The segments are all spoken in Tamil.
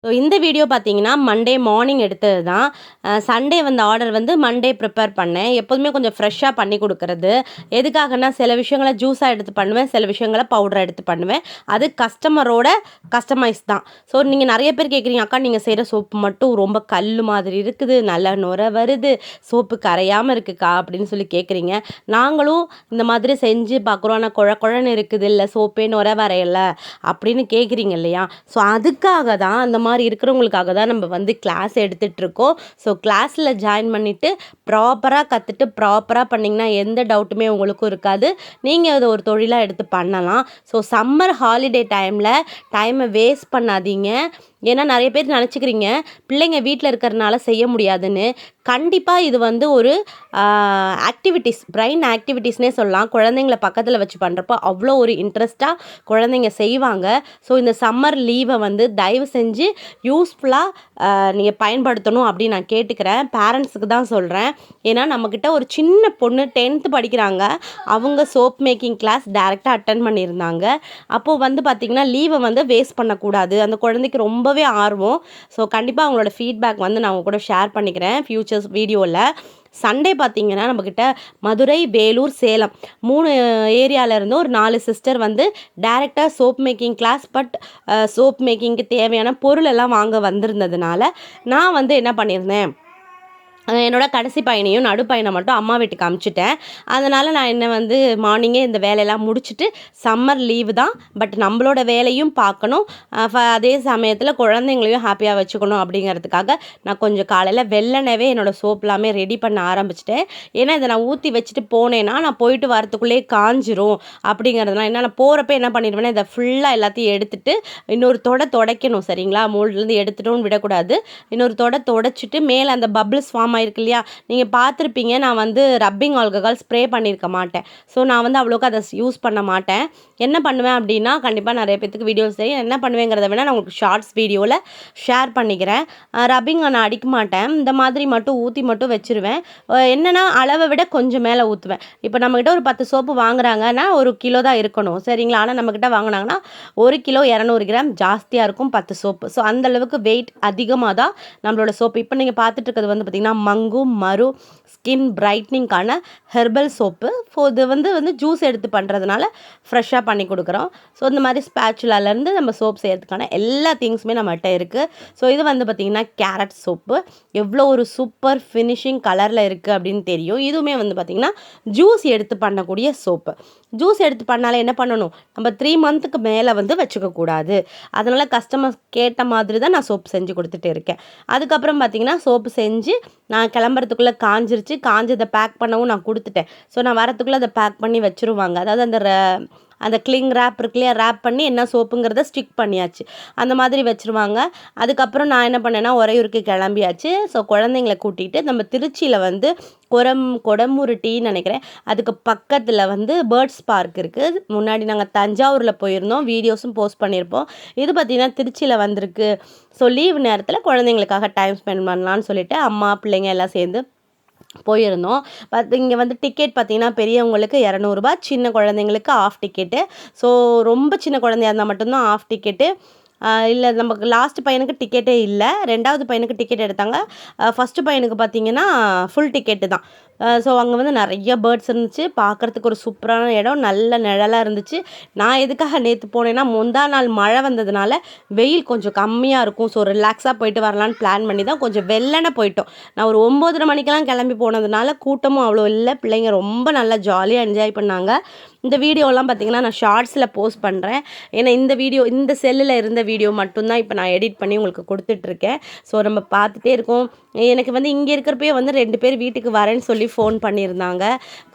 ஸோ இந்த வீடியோ பார்த்தீங்கன்னா மண்டே மார்னிங் எடுத்தது தான். சண்டே வந்து ஆர்டர் வந்து மண்டே ப்ரிப்பேர் பண்ணேன். எப்போதுமே கொஞ்சம் ஃப்ரெஷ்ஷாக பண்ணி கொடுக்குறது. எதுக்காகனா சில விஷயங்களை ஜூஸாக எடுத்து பண்ணுவேன், சில விஷயங்களை பவுடராக எடுத்து பண்ணுவேன். அது கஸ்டமரோட கஸ்டமைஸ் தான். ஸோ நீங்கள் நிறைய பேர் கேட்குறீங்க, அக்கா நீங்கள் செய்கிற சோப்பு மட்டும் ரொம்ப கல் மாதிரி இருக்குது, நல்லா நுரை வருது, சோப்பு கரையாமல் இருக்குக்கா அப்படின்னு சொல்லி கேட்குறீங்க. நாங்களும் இந்த மாதிரி செஞ்சு பார்க்குறோம். ஆனால் குழன்னு இருக்குது, இல்லை சோப்பே நுரை வரையலை அப்படின்னு கேட்குறீங்க இல்லையா? ஸோ அதுக்காக தான், அந்த மாதிரி இருக்கிறவங்களுக்காக தான் நம்ம வந்து கிளாஸ் எடுத்துகிட்ருக்கோம். ஸோ கிளாஸில் ஜாயின் பண்ணிவிட்டு ப்ராப்பராக கற்றுட்டு ப்ராப்பராக பண்ணிங்கன்னா எந்த டவுட்டுமே உங்களுக்கும் இருக்காது. நீங்கள் அதை ஒரு தொழிலாக எடுத்து பண்ணலாம். ஸோ சம்மர் ஹாலிடே டைமை வேஸ்ட் பண்ணாதீங்க. ஏன்னா நிறைய பேர் நினச்சிக்கிறீங்க பிள்ளைங்க வீட்டில் இருக்கிறதுனால செய்ய முடியாதுன்னு. கண்டிப்பாக இது வந்து ஒரு ஆக்டிவிட்டீஸ், பிரெயின் ஆக்டிவிட்டீஸ்னே சொல்லலாம். குழந்தைங்கள பக்கத்தில் வச்சு பண்ணுறப்போ அவ்வளோ ஒரு இன்ட்ரெஸ்ட்டாக குழந்தைங்க செய்வாங்க. ஸோ இந்த சம்மர் லீவை வந்து தயவு செஞ்சு யூஸ்ஃபுல்லாக நீங்கள் பயன்படுத்தணும் அப்படின்னு நான் கேட்டுக்கிறேன். பேரண்ட்ஸுக்கு தான் சொல்கிறேன். ஏன்னா நம்மக்கிட்ட ஒரு சின்ன பொண்ணு 10th படிக்கிறாங்க. அவங்க சோப் மேக்கிங் கிளாஸ் டைரெக்டாக அட்டன் பண்ணியிருந்தாங்க. அப்போது வந்து பார்த்திங்கன்னா லீவை வந்து வேஸ்ட் பண்ணக்கூடாது. அந்த குழந்தைக்கு ரொம்பவே ஆர்வம். ஸோ கண்டிப்பாக அவங்களோட ஃபீட்பேக் வந்து நான் உங்க கூட ஷேர் பண்ணிக்கிறேன் ஃப்யூச்சர்ஸ் வீடியோவில். சண்டே பார்த்திங்கன்னா நம்மக்கிட்ட மதுரை, வேலூர், சேலம் 3 ஏரியாவிலேருந்து ஒரு 4 சிஸ்டர் வந்து டைரெக்டாக சோப் மேக்கிங் கிளாஸ், சோப் மேக்கிங்க்கு தேவையான பொருள் எல்லாம் வாங்க வந்திருந்ததுனால நான் வந்து என்ன பண்ணியிருந்தேன், என்னோடய கடைசி பையனையும் நடு பையனை மட்டும் அம்மா வீட்டுக்கு அமுச்சிட்டேன். அதனால் நான் என்ன வந்து மார்னிங்கே இந்த வேலையெல்லாம் முடிச்சுட்டு, சம்மர் லீவு தான், பட் நம்மளோட வேலையும் பார்க்கணும், அதே சமயத்தில் குழந்தைங்களையும் ஹாப்பியாக வச்சுக்கணும் அப்படிங்கிறதுக்காக நான் கொஞ்சம் காலையில் வெள்ளனவே என்னோடய சோப் எல்லாமே ரெடி பண்ண ஆரம்பிச்சிட்டேன். ஏன்னா இதை நான் ஊற்றி வச்சுட்டு போனேன்னா நான் போயிட்டு வரத்துக்குள்ளே காஞ்சிரும் அப்படிங்கிறதுனால என்ன நான் போகிறப்ப என்ன பண்ணிடுவேன்னா இதை ஃபுல்லாக எல்லாத்தையும் எடுத்துகிட்டு இன்னொரு துடைக்கணும். சரிங்களா? மோல்ட்லேருந்து எடுத்துட்டோன்னு விடக்கூடாது. இன்னொரு துடைச்சிட்டு மேலே அந்த பபிள்ஸ் ஃபார்ம் ஆயிருக்கு இல்லையா, நீங்கள் பார்த்துருப்பீங்க. நான் வந்து ரப்பிங் ஆல்கஹால் ஸ்ப்ரே பண்ணியிருக்க மாட்டேன். ஸோ நான் வந்து அவ்வளோக்கு அதை யூஸ் பண்ண மாட்டேன். என்ன பண்ணுவேன் அப்படின்னா, கண்டிப்பாக நிறைய பேத்துக்கு வீடியோஸ் தெரியும், என்ன பண்ணுவேங்கிறத வேணால் நான் உங்களுக்கு ஷார்ட்ஸ் வீடியோவில் ஷேர் பண்ணிக்கிறேன். ரப்பிங் நான் அடிக்க மாட்டேன், இந்த மாதிரி மட்டும் ஊற்றி மட்டும் வச்சுருவேன். என்னென்னா அளவை விட கொஞ்சம் மேலே ஊற்றுவேன். இப்போ நம்மக்கிட்ட ஒரு 10 சோப்பு வாங்குறாங்கன்னா 1 கிலோ தான் இருக்கணும். சரிங்களா? ஆனால் நம்மக்கிட்ட வாங்கினாங்கன்னா 1 கிலோ 200 கிராம் ஜாஸ்தியாக இருக்கும் 10 சோப்பு. ஸோ அந்தளவுக்கு வெயிட் அதிகமாக தான் நம்மளோட சோப்பு. இப்போ நீங்கள் பார்த்துட்டு இருக்கிறது வந்து பார்த்திங்கன்னா மங்கு மரு ஸ்கின் பிரைட்னிங்கான ஹெர்பல் சோப்பு. ஸோ இது வந்து ஜூஸ் எடுத்து பண்ணுறதுனால ஃப்ரெஷ்ஷாக பண்ணி கொடுக்குறோம். ஸோ இந்த மாதிரி ஸ்பேச்சுலாலேருந்து நம்ம சோப் செய்கிறதுக்கான எல்லா திங்ஸுமே நம்மகிட்ட இருக்குது. ஸோ இது வந்து பார்த்திங்கன்னா கேரட் சோப்பு. எவ்வளோ ஒரு சூப்பர் ஃபினிஷிங் கலரில் இருக்குது அப்படின்னு தெரியும். இதுவுமே வந்து பார்த்திங்கன்னா ஜூஸ் எடுத்து பண்ணக்கூடிய சோப்பு. ஜூஸ் எடுத்து பண்ணாலே என்ன பண்ணணும், நம்ம 3 மந்த்துக்கு மேலே வந்து வச்சுக்கக்கூடாது. அதனால் கஸ்டமர்ஸ் கேட்ட மாதிரி தான் நான் சோப்பு செஞ்சு கொடுத்துட்டு இருக்கேன். அதுக்கப்புறம் பார்த்திங்கன்னா சோப்பு செஞ்சு நான் கிளம்புறதுக்குள்ளே காஞ்சதை பேக் பண்ணவும் நான் கொடுத்துட்டேன். ஸோ நான் வரத்துக்குள்ளே அதை பேக் பண்ணி வச்சுருவாங்க. அதாவது அந்த கிளிங் ரேப் இருக்கு இல்லையா, ரேப் பண்ணி என்ன சோப்புங்கிறத ஸ்டிக் பண்ணியாச்சு. அந்த மாதிரி வச்சுருவாங்க. அதுக்கப்புறம் நான் என்ன பண்ணேன்னா உறையூருக்கு கிளம்பியாச்சு. ஸோ குழந்தைங்கள கூட்டிகிட்டு நம்ம திருச்சியில் வந்து கொடமுருட்டின்னு நினைக்கிறேன், அதுக்கு பக்கத்தில் வந்து பேர்ட்ஸ் பார்க் இருக்குது. முன்னாடி நாங்கள் தஞ்சாவூரில் போயிருந்தோம், வீடியோஸும் போஸ்ட் பண்ணியிருப்போம். இது பார்த்திங்கன்னா திருச்சியில் வந்திருக்கு. ஸோ லீவ் நேரத்தில் குழந்தைங்களுக்காக டைம் ஸ்பெண்ட் பண்ணலான்னு சொல்லிட்டு அம்மா பிள்ளைங்க எல்லாம் சேர்ந்து போயிருந்தோம். இங்கே வந்து டிக்கெட் பார்த்திங்கன்னா பெரியவங்களுக்கு 200 ரூபா, சின்ன குழந்தைங்களுக்கு ஆஃப் டிக்கெட்டு. ஸோ ரொம்ப சின்ன குழந்தையா இருந்தால் மட்டும்தான் ஆஃப் டிக்கெட்டு. இல்லை நமக்கு லாஸ்ட் பையனுக்கு டிக்கெட்டே இல்லை, 2வது பையனுக்கு டிக்கெட் எடுத்தாங்க. ஃபஸ்ட்டு பையனுக்கு பார்த்திங்கன்னா ஃபுல் டிக்கெட்டு தான். ஸோ அங்கே வந்து நிறைய பேர்ட்ஸ் இருந்துச்சு, பார்க்குறதுக்கு ஒரு சூப்பரான இடம், நல்ல நிழலாக இருந்துச்சு. நான் எதுக்காக நேற்று போனேன்னா முந்தா நாள் மழை வந்ததுனால வெயில் கொஞ்சம் கம்மியாக இருக்கும். ஸோ ரிலாக்ஸாக போயிட்டு வரலான்னு பிளான் பண்ணி தான் கொஞ்சம் வெள்ளன போயிட்டோம். நான் ஒரு 9:30 மணிக்கெல்லாம் கிளம்பி போனதுனால கூட்டமும் அவ்வளோ இல்லை. பிள்ளைங்க ரொம்ப நல்லா ஜாலியாக என்ஜாய் பண்ணாங்க. இந்த வீடியோலாம் பார்த்திங்கன்னா நான் ஷார்ட்ஸில் போஸ்ட் பண்ணுறேன். ஏன்னா இந்த செல்லில் இருந்த வீடியோ மட்டும்தான் இப்போ நான் எடிட் பண்ணி உங்களுக்கு கொடுத்துட்ருக்கேன். ஸோ நம்ம பார்த்துட்டே இருக்கோம். எனக்கு வந்து இங்கே இருக்கிறப்பே வந்து 2 பேர் வீட்டுக்கு வரேன்னு சொல்லி ஃபோன் பண்ணியிருந்தாங்க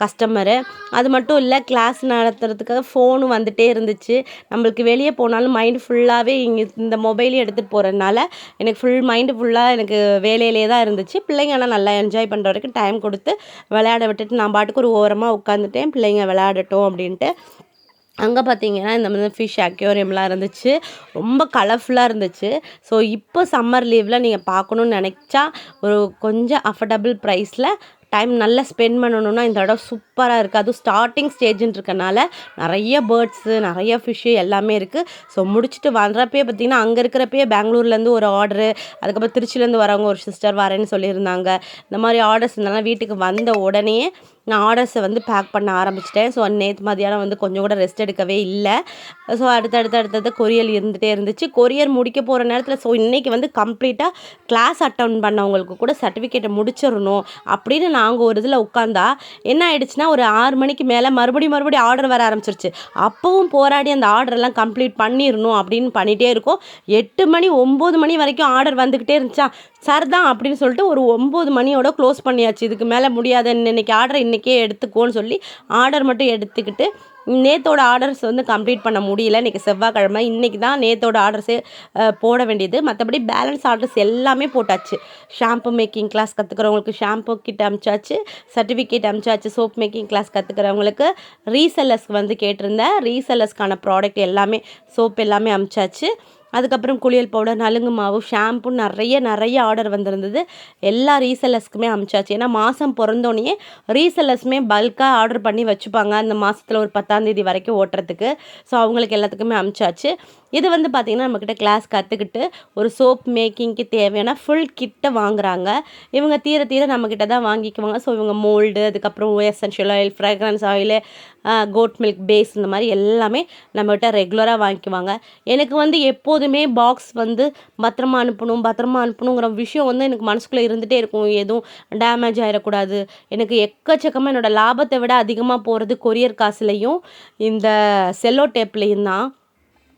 கஸ்டமரு. அது மட்டும் இல்லை, கிளாஸ் நடத்துறதுக்காக ஃபோனும் வந்துகிட்டே இருந்துச்சு. நம்மளுக்கு வெளியே போனாலும் மைண்டு ஃபுல்லாகவே இங்கே இந்த மொபைலையும் எடுத்துகிட்டு போகிறதுனால எனக்கு மைண்டு ஃபுல்லாக எனக்கு வேலையிலே தான் இருந்துச்சு. பிள்ளைங்க ஆனால் நல்லா என்ஜாய் பண்ணுற வரைக்கும் டைம் கொடுத்து விளையாட விட்டுட்டு நான் பாட்டுக்கு ஒரு ஓரமாக உட்காந்துட்டேன், பிள்ளைங்க விளையாடட்டும் அப்படின்ட்டு. அங்கே பார்த்தீங்கன்னா இந்த மாதிரி ஃபிஷ் அக்வேரியம்லாம் இருந்துச்சு, ரொம்ப கலர்ஃபுல்லாக இருந்துச்சு. ஸோ இப்போ சம்மர் லீவில் நீங்கள் பார்க்கணுன்னு நினச்சா ஒரு கொஞ்சம் அஃபர்டபுள் ப்ரைஸில் டைம் நல்லா ஸ்பெண்ட் பண்ணணும்னா இந்த இடம் சூப்பராக இருக்குது. அதுவும் ஸ்டார்டிங் ஸ்டேஜ்ன்னு இருக்கனால நிறைய பேர்ட்ஸு, நிறைய ஃபிஷ்ஷு எல்லாமே இருக்குது. ஸோ முடிச்சுட்டு வர்றப்பயே பார்த்திங்கன்னா, அங்கே இருக்கிறப்பயே பெங்களூர்லேருந்து ஒரு ஆர்டரு, அதுக்கப்புறம் திருச்சியிலேருந்து வரவங்க ஒரு சிஸ்டர் வரேன்னு சொல்லியிருந்தாங்க. இந்த மாதிரி ஆர்டர்ஸ் இருந்தனால வீட்டுக்கு வந்த உடனேயே நான் ஆர்டர்ஸை வந்து பேக் பண்ண ஆரம்பிச்சிட்டேன். ஸோ நேற்று மதியானம் வந்து கொஞ்சம் கூட ரெஸ்ட் எடுக்கவே இல்லை. ஸோ அடுத்தடுத்து கொரியர் இருந்துகிட்டே இருந்துச்சு. கொரியர் முடிக்க போகிற நேரத்தில் ஸோ இன்றைக்கி வந்து கம்ப்ளீட்டாக கிளாஸ் அட்டன் பண்ணவங்களுக்கு கூட சர்டிஃபிகேட்டை முடிச்சிடணும் அப்படின்னு நாங்கள் ஒரு இதில் உட்காந்தா என்ன ஆயிடுச்சுன்னா, ஒரு 6 மணிக்கு மேலே மறுபடியும் ஆர்டர் வர ஆரம்பிச்சிருச்சு. அப்பவும் போராடி அந்த ஆர்டரெல்லாம் கம்ப்ளீட் பண்ணிடணும் அப்படின்னு பண்ணிகிட்டே இருக்கோம். 8 மணி 9 மணி வரைக்கும் ஆர்டர் வந்துக்கிட்டே இருந்துச்சா, சார் தான் அப்படின்னு சொல்லிட்டு ஒரு 9 மணியோட க்ளோஸ் பண்ணியாச்சு. இதுக்கு மேலே முடியாது, இன்னைக்கு ஆர்டர் இன்றைக்கே எடுத்துக்கோன்னு சொல்லி ஆர்டர் மட்டும் எடுத்துக்கிட்டு நேத்தோட ஆர்டர்ஸ் வந்து கம்ப்ளீட் பண்ண முடியல. இன்றைக்கி செவ்வாய்க்கிழமை, இன்றைக்கி தான் நேத்தோட ஆர்டர்ஸே போட வேண்டியது. மற்றபடி பேலன்ஸ் ஆர்டர்ஸ் எல்லாமே போட்டாச்சு. ஷாம்பு மேக்கிங் கிளாஸ் கற்றுக்கிறவங்களுக்கு ஷாம்பு கிட் அனுப்பிச்சாச்சு, சர்டிஃபிகேட் அனுப்பிச்சாச்சு. சோப் மேக்கிங் கிளாஸ் கற்றுக்கிறவங்களுக்கு ரீசெல்லர்ஸ்க்கு வந்து கேட்டிருந்தேன். ரீசெல்லர்ஸ்க்கான ப்ராடக்ட் எல்லாமே சோப் எல்லாமே அனுப்பிச்சாச்சு. அதுக்கப்புறம் குளியல் பவுடர், நலுங்கு மாவு, ஷாம்பு நிறைய ஆர்டர் வந்திருந்தது. எல்லா ரீசெல்லர்ஸ்க்குமே அனுப்பிச்சாச்சு. ஏன்னா மாதம் பிறந்தோடனே ரீசெல்லர்ஸுமே பல்காக ஆர்டர் பண்ணி வச்சுப்பாங்க அந்த மாதத்தில் ஒரு 10ஆம் தேதி வரைக்கும் ஓட்டுறதுக்கு. ஸோ அவங்களுக்கு எல்லாத்துக்குமே அனுப்பிச்சாச்சு. இது வந்து பார்த்திங்கன்னா நம்மக்கிட்ட கிளாஸ் கற்றுக்கிட்டு ஒரு சோப் மேக்கிங்க்கு தேவையான ஃபுல் கிட்டை வாங்குகிறாங்க. இவங்க தீர நம்மக்கிட்ட தான் வாங்கிக்குவாங்க. ஸோ இவங்க மோல்டு, அதுக்கப்புறம் essential oil, fragrance oil, goat milk base, இந்த மாதிரி எல்லாமே நம்மகிட்ட ரெகுலராக வாங்கிக்குவாங்க. எனக்கு வந்து எப்போதுமே பாக்ஸ் வந்து பத்திரமா அனுப்பணுங்கிற விஷயம் வந்து எனக்கு மனசுக்குள்ளே இருந்துகிட்டே இருக்கும். எதுவும் டேமேஜ் ஆகிடக்கூடாது. எனக்கு எக்கச்சக்கமாக என்னோடய லாபத்தை விட அதிகமாக போகிறது கொரியர் காசுலையும் இந்த செல்லோ டேப்லேயும் தான்.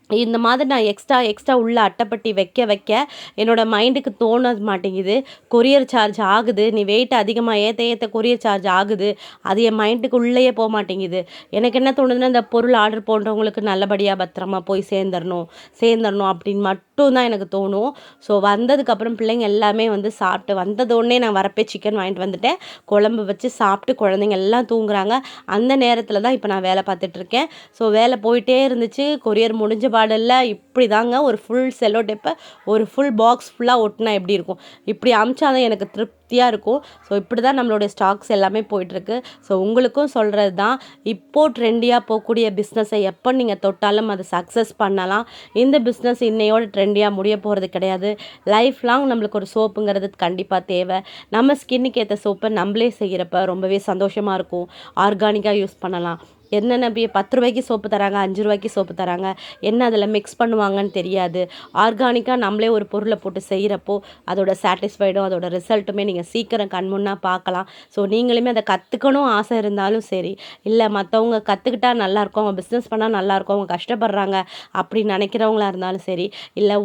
இந்த மாதிரி நான் எக்ஸ்ட்ரா உள்ள அட்டைப்பட்டி வைக்க என்னோடய மைண்டுக்கு தோண மாட்டேங்குது. கொரியர் சார்ஜ் ஆகுது, நீ வெயிட் அதிகமாக ஏற்ற கொரியர் சார்ஜ் ஆகுது. அது என் மைண்டுக்கு உள்ளேயே போக மாட்டேங்குது. எனக்கு என்ன தோணுதுன்னா, இந்த பொருள் ஆர்டர் போடுறவங்களுக்கு நல்லபடியாக பத்திரமா போய் சேர்ந்துடணும் அப்படின்னு மட்டும்தான் எனக்கு தோணும். ஸோ வந்ததுக்கப்புறம் பிள்ளைங்க எல்லாமே வந்து சாப்பிட்டு வந்ததோடனே நான் வரப்பே சிக்கன் வாங்கிட்டு வந்துட்டேன். குழம்பு வச்சு சாப்பிட்டு குழந்தைங்க எல்லாம் தூங்குறாங்க. அந்த நேரத்தில் தான் இப்போ நான் வேலை பார்த்துட்ருக்கேன். ஸோ வேலை போயிட்டே இருந்துச்சு. கொரியர் முடிஞ்ச பாடல்ல இப்படி தாங்க ஒரு ஃபுல் செல்லோ டேப்பை ஒரு ஃபுல் பாக்ஸ் ஃபுல்லாக ஒட்டினா எப்படி இருக்கும், இப்படி அமிச்சாதான் எனக்கு திருப்தியாக இருக்கும். ஸோ இப்படி தான் நம்மளுடைய ஸ்டாக்ஸ் எல்லாமே போயிட்டுருக்கு. ஸோ உங்களுக்கும் சொல்கிறது தான், இப்போது ட்ரெண்டியாக போகக்கூடிய பிஸ்னஸை எப்போ நீங்கள் தொட்டாலும் அது சக்ஸஸ் பண்ணலாம். இந்த பிஸ்னஸ் இன்னையோட ட்ரெண்டியாக முடிய போகிறது கிடையாது. லைஃப் லாங் நம்மளுக்கு ஒரு சோப்புங்கிறது கண்டிப்பாக தேவை. நம்ம ஸ்கின்னுக்கு ஏற்ற சோப்பை நம்மளே செய்கிறப்ப ரொம்பவே சந்தோஷமாக இருக்கும். ஆர்கானிக்காக யூஸ் பண்ணலாம். என்னென்ன 10 ரூபாய்க்கு சோப்பு தராங்க, 5 ரூபாய்க்கு சோப்பு தராங்க, என்ன அதில் மிக்ஸ் பண்ணுவாங்கன்னு தெரியாது. ஆர்கானிக்காக நம்மளே ஒரு பொருளை போட்டு செய்கிறப்போ அதோட சாட்டிஸ்ஃபைடும் அதோட ரிசல்ட்டுமே நீங்கள் சீக்கிரம் கண்முன்னா பார்க்கலாம். ஸோ நீங்களுமே அதை கற்றுக்கணும் ஆசை இருந்தாலும் சரி, இல்லை மற்றவங்க கற்றுக்கிட்டா நல்லாயிருக்கும், அவங்க பிஸ்னஸ் பண்ணால் நல்லாயிருக்கும், அவங்க கஷ்டப்படுறாங்க அப்படின்னு நினைக்கிறவங்களா இருந்தாலும் சரி, இல்லை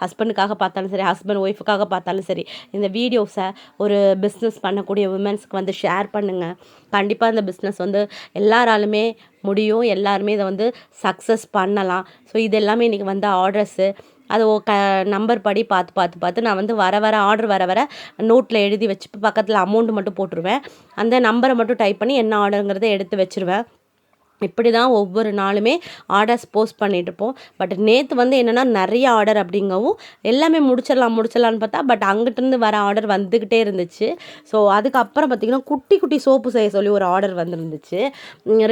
ஹஸ்பண்டுக்காக பார்த்தாலும் சரி, ஹஸ்பண்ட் ஒய்ஃபுக்காக பார்த்தாலும் சரி, இந்த வீடியோஸை ஒரு பிஸ்னஸ் பண்ணக்கூடிய உமன்ஸ்க்கு வந்து ஷேர் பண்ணுங்கள். கண்டிப்பாக இந்த பிஸ்னஸ் வந்து எல்லாராலுமே முடியும். எல்லாருமே இதை வந்து சக்ஸஸ் பண்ணலாம். ஸோ இது எல்லாமே இன்றைக்கி வந்த ஆர்டர்ஸு. அது நம்பர் படி பார்த்து நான் வந்து வர ஆர்டர் வர நோட்டில் எழுதி வச்சு பக்கத்தில் அமௌண்ட் மட்டும் போட்டுருவேன். அந்த நம்பரை மட்டும் டைப் பண்ணி என்ன ஆர்டருங்கிறத எடுத்து வச்சுருவேன். இப்படி தான் ஒவ்வொரு நாளுமே ஆர்டர்ஸ் போஸ்ட் பண்ணிகிட்ருப்போம். பட் நேற்று வந்து என்னென்னா நிறைய ஆர்டர் அப்படிங்கவும் எல்லாமே முடிச்சிடலான்னு பார்த்தா, பட் அங்கிட்டிருந்து வர ஆர்டர் வந்துக்கிட்டே இருந்துச்சு. ஸோ அதுக்கப்புறம் பார்த்திங்கன்னா குட்டி சோப்பு செய்ய சொல்லி ஒரு ஆர்டர் வந்துருந்துச்சு.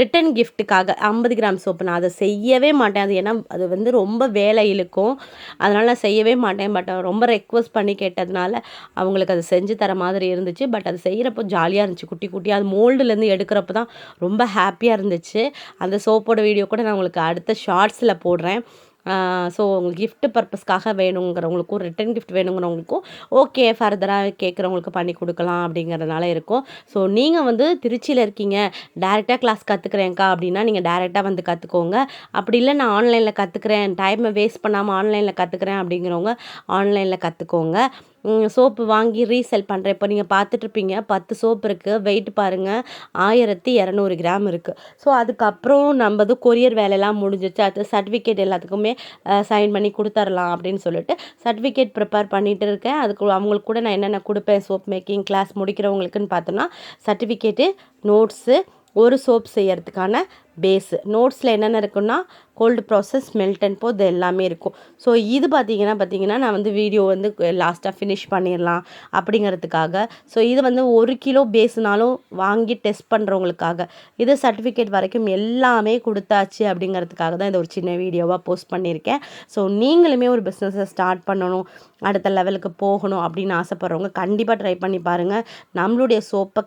ரிட்டன் கிஃப்ட்டுக்காக 50 கிராம் சோப்பு. நான் அதை செய்யவே மாட்டேன். அது ஏன்னா அது வந்து ரொம்ப வேலை இழுக்கும், அதனால் நான் செய்யவே மாட்டேன். பட் ரொம்ப ரெக்வஸ்ட் பண்ணி கேட்டதுனால அவங்களுக்கு அது செஞ்சு தர மாதிரி இருந்துச்சு. பட் அது செய்கிறப்போ ஜாலியாக இருந்துச்சு. குட்டி அது மோல்டுலேருந்து எடுக்கிறப்ப தான் ரொம்ப ஹாப்பியாக இருந்துச்சு. அந்த சோப்போட வீடியோ கூட நான் உங்களுக்கு அடுத்த ஷார்ட்ஸில் போடுறேன். ஸோ உங்களுக்கு கிஃப்ட் பர்பஸ்க்காக வேணுங்கிறவங்களுக்கும், ரிட்டன் கிஃப்ட் வேணுங்கிறவங்களுக்கும் ஓகே, ஃபர்தராக கேட்குறவங்களுக்கு பண்ணி கொடுக்கலாம் அப்படிங்கிறதுனால இருக்கும். ஸோ நீங்கள் வந்து திருச்சியில் இருக்கீங்க, டேரெக்டாக கிளாஸ் கற்றுக்குறேன்க்கா அப்படின்னா நீங்கள் டேரெக்டாக வந்து கற்றுக்கோங்க. அப்படி இல்லை நான் ஆன்லைனில் கற்றுக்குறேன், டைமை வேஸ்ட் பண்ணாமல் ஆன்லைனில் கற்றுக்குறேன் அப்படிங்கிறவங்க ஆன்லைனில் கற்றுக்கோங்க. சோப்பு வாங்கி ரீசெல் பண்ணுறேன். இப்போ நீங்கள் பார்த்துட்ருப்பீங்க 10 சோப்பு இருக்குது. வெயிட் பாருங்கள் 1200 கிராம் இருக்குது. ஸோ அதுக்கப்புறம் நம்மது கொரியர் வேலையெல்லாம் முடிஞ்சிச்சு. அடுத்து சர்டிஃபிகேட் எல்லாத்துக்குமே சைன் பண்ணி கொடுத்துர்லாம் அப்படின்னு சொல்லிட்டு சர்டிஃபிகேட் ப்ரிப்பேர் பண்ணிகிட்டு இருக்கேன். அதுக்கு அவங்களுக்கு கூட நான் என்னென்ன கொடுப்பேன் சோப் மேக்கிங் கிளாஸ் முடிக்கிறவங்களுக்குன்னு பார்த்தோன்னா, சர்டிஃபிகேட்டு, நோட்ஸு, ஒரு சோப் செய்யறதுக்கான பேஸு. நோட்ஸில் என்னென்ன இருக்குன்னா கோல்டு ப்ராசஸ், மெல்ட் அண்ட் போர், இது எல்லாமே இருக்கும். ஸோ இது பார்த்தீங்கன்னா நான் வந்து வீடியோ வந்து லாஸ்ட்டாக ஃபினிஷ் பண்ணிடலாம் அப்படிங்கிறதுக்காக. ஸோ இது வந்து 1 கிலோ பேஸ்னாலும் வாங்கி டெஸ்ட் பண்ணுறவங்களுக்காக. இது சர்டிஃபிகேட் வரைக்கும் எல்லாமே கொடுத்தாச்சு அப்படிங்கிறதுக்காக தான் இதை ஒரு சின்ன வீடியோவாக போஸ்ட் பண்ணியிருக்கேன். ஸோ நீங்களுமே ஒரு பிஸ்னஸை ஸ்டார்ட் பண்ணணும், அடுத்த லெவலுக்கு போகணும் அப்படின்னு ஆசைப்பட்றவங்க கண்டிப்பாக ட்ரை பண்ணி பாருங்கள். நம்மளுடைய சோப்பை